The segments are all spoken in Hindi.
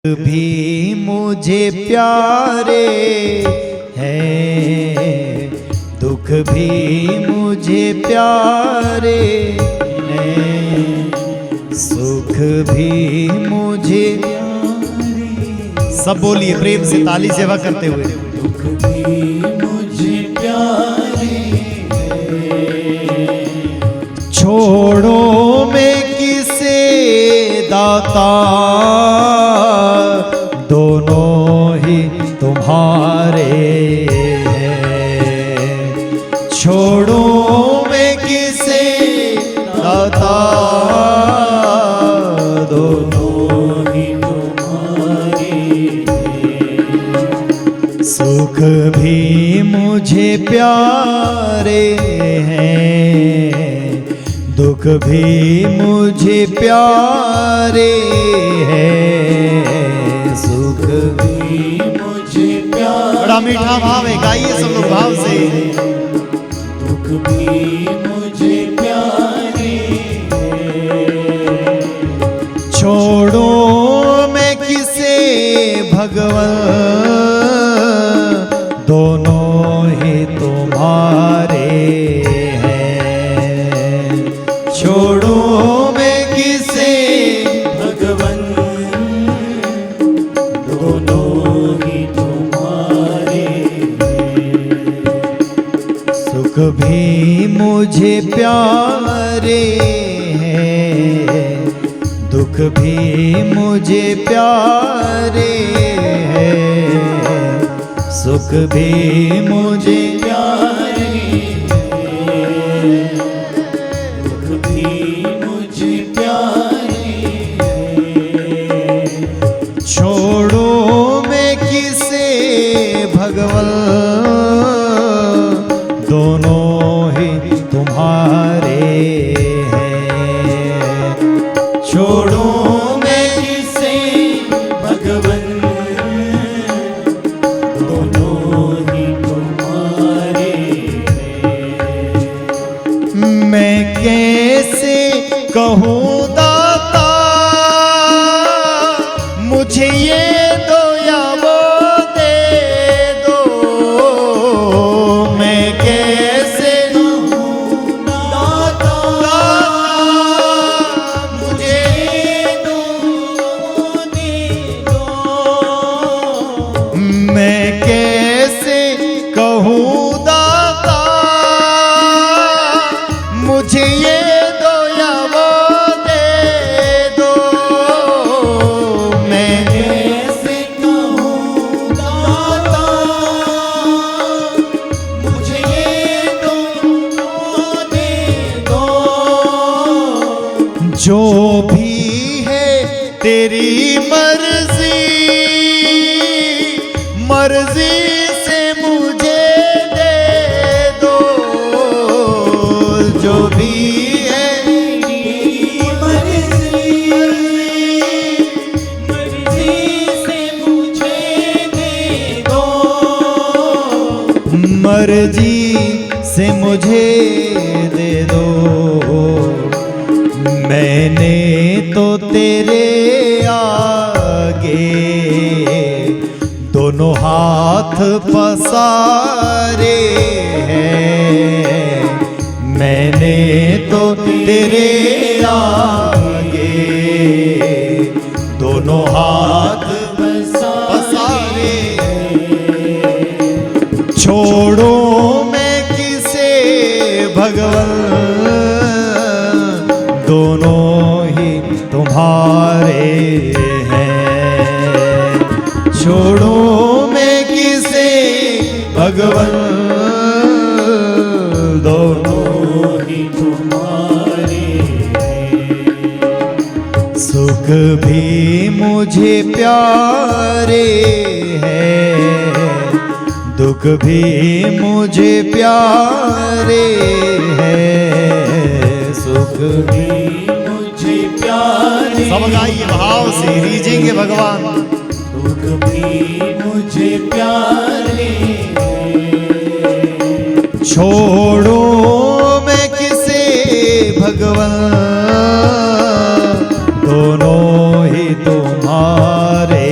भी मुझे प्यारे हैं, दुख भी मुझे प्यारे हैं, सुख भी मुझे प्यारे। सब बोलिए प्रेम से ताली सेवा करते हुए। दुख भी मुझे प्यारे हैं, छोड़ो मैं किसे दाता, दोनों ही तुम्हारे हैं। छोड़ो मैं किसे दाता, दोनों ही तुम्हारे हैं। सुख भी मुझे प्यारे हैं, दुख भी मुझे प्यारे हैं, सुख भी मुझे प्यारे। बड़ा मीठा भाव है, गाइए सब लोग भाव से। दुख भी मुझे प्यारे हैं, छोड़ो मैं किसे भगवन, दोनों ही तुम्हारे हैं। छोड़ो मैं किसे भगवन, दोनों ही तुम्हारे हैं। सुख भी मुझे प्यारे हैं, दुख भी मुझे प्यारे हैं, सुख भी मुझे प्यारे हैं, दुख भी मुझे प्यारे हैं। छोड़ो मैं किसे भगवन, दोनों ही तुम्हारे हैं। छोड़ो मैं किसे भगवन, दोनों ही तुम्हारे हैं। मैं कैसे कहूँ दाता, मुझे ये दो या वो दे दो। मैं कैसे कहूँ दाता, मुझे ये दो वो दे दो। मैं कैसे कहूँ दाता, मुझे ये दो या वो दे दो। मैं कैसे कहूँ दाता, मुझे ये दो वो दे दो। जो भी है तेरी मर्जी, मर्जी से मुझे दे दो। जो भी है तेरी मर्जी, मर्जी से मुझे दे दो। मर्जी से मुझे दे दो। मैंने तो तेरे आगे दोनों हाथ पसारे हैं। मैंने तो तेरे आगे दोनों हाथ पसारे हैं। छोड़ो मैं किसे भगवन, दोनों ही तुम्हारे हैं। छोड़ो मैं किसे भगवन, दोनों ही तुम्हारे हैं। सुख भी मुझे प्यारे हैं, दुख भी मुझे प्यारे हैं, सुख भी मुझे प्यारे। सब गाइए भाव से, रीझेंगे भगवान। दुख भी मुझे प्यारे हैं। छोड़ो मैं किसे भगवन, दोनों ही तुम्हारे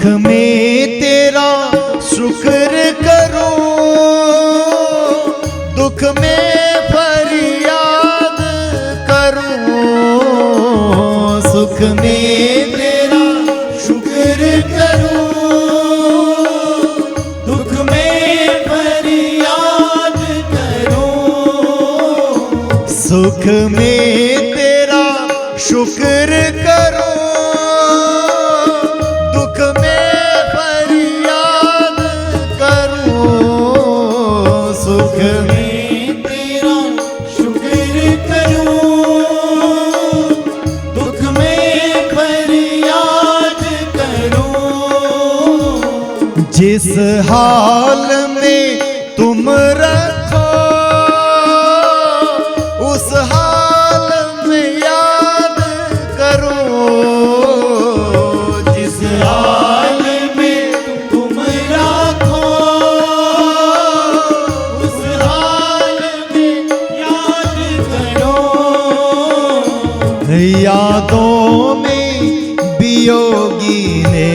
सुख में तेरा शुक्र करूं, दुख में फरियाद करूं। सुख में तेरा शुक्र करूं, दुख में फरियाद करूं। सुख में तेरा शुक्र करूं, दुख में फरियाद करूं। सुख में तेरा शुक्र करूं, दुख में फरियाद करूं। जिस हाल में तुम रखो उस हाल में याद करूं। जिस हाल में तुम रखो उस हाल में याद करो। यादों में वियोगी ने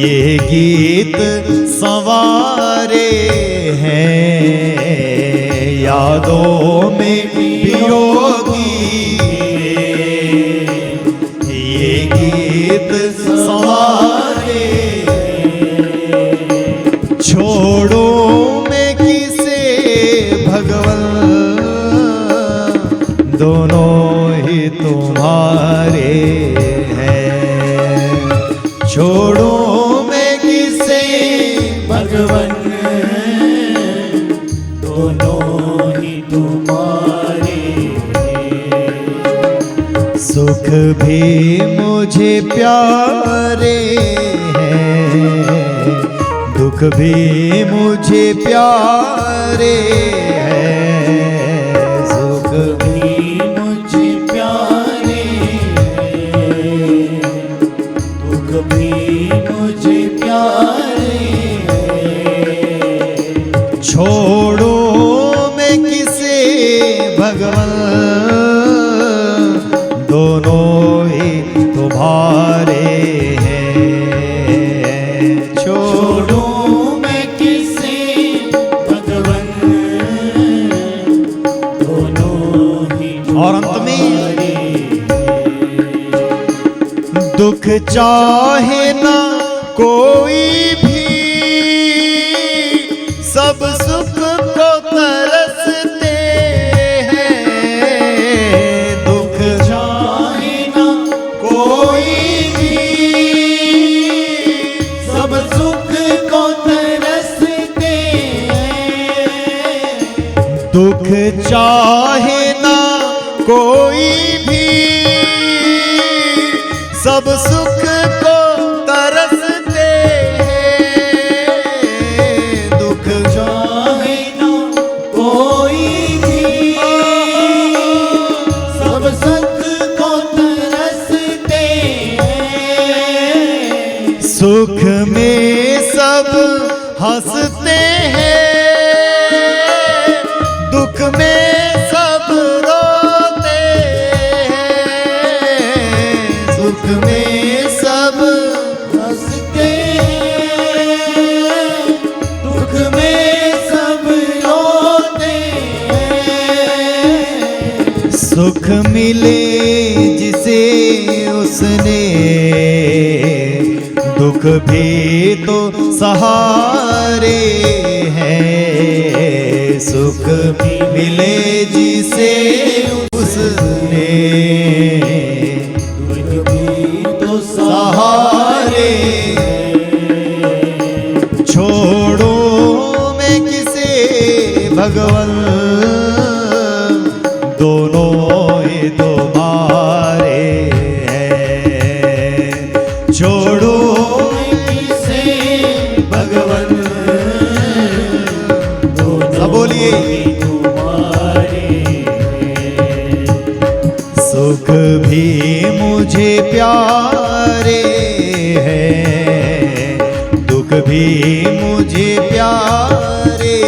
ये गीत संवारे हैं। यादों में वियोगी ने ये गीत संवारे। छोड़ो मैं किसे भगवन, दोनों ही तुम्हारे हैं। छोड़ो मैं किसे भगवन, दोनों ही तुम्हारे। सुख भी मुझे प्यारे हैं, दुख भी मुझे प्यारे हैं। सुख भी मुझे प्यारे हैं, दुख भी मुझे प्यारे हैं। छोड़ो मैं किसे भगवन, दोनों ही तुम्हारे हैं। छोड़ो मैं किसे भगवन, दोनों ही और अंत में तुम्हारे। दुख चाहे ना कोई भी, सब सुख को तरसते हैं। दुख चाहे ना कोई भी, सब सुख को तरसते हैं। दुख चाहे ना कोई भी, सब सुख को तरसते हैं। दुख चाहे ना कोई भी, सब सुख को तरसते हैं। सुख में सब हंसते हैं, दुख में सब रोते हैं। सुख में सब हंसते हैं, दुख में सब रोते हैं। सुख मिले जिसे उसने, दुख भी तो सहारे हैं। सुख भी मिले जिसे उसने, दुख भी तो सहारे। छोड़ो मैं किसे भगवन, दोनों ही तुम्हारे हैं। छोड़ो किसे भगवन, सब बोलिए। तुम्हारे हैं। सुख भी मुझे प्यारे हैं, दुख भी मुझे प्यारे